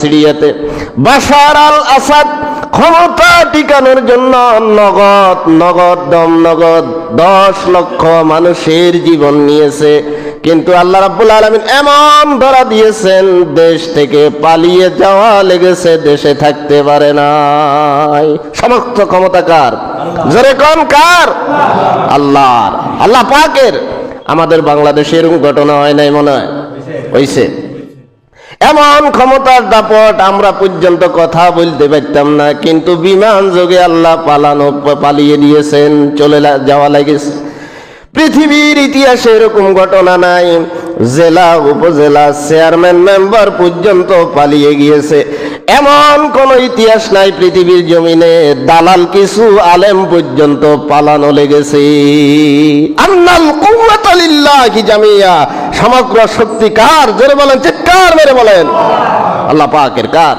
সিরিয়াতে বাশার আল আসাদ ক্ষমতা টিকানোর জন্য নগদ 10 লক্ষ মানুষের জীবন নিয়েছে, কিন্তু আল্লাহ রাব্বুল আলামিন এমন ধরা দিয়েছেন দেশ থেকে পালিয়ে যাওয়া লেগেছে, দেশে থাকতে পারে নাই। সমস্ত ক্ষমতা কার? জোরে কোন কার? আল্লাহর, আল্লাহ পাকের। আমাদের বাংলাদেশে এরকম ঘটনা হয় নাই মনে হয়? হইছে। এমন ক্ষমতার দাপট আমরা পর্যন্ত কথা বলতে পারতাম না, কিন্তু বিমান যোগে আল্লাহ পালিয়ে দিয়েছেন, চলে যাওয়া লাগেছে। পৃথিবীর ইতিহাসে এরকম ঘটনা নাই। জেলা উপজেলা চেয়ারম্যান মেম্বার পর্যন্ত পালিয়ে গিয়েছে, এমন কোন ইতিহাস নাই পৃথিবীর জমিনে। দালাল কিছু আলেম পর্যন্ত পালানো লেগেছে। আন্নাল কুওয়াতা লিল্লাহি জামিয়া, সমগ্র শক্তি কার? জোরে বলেন, চিৎকার মেরে বলেন। আল্লাহ পাকের। কার?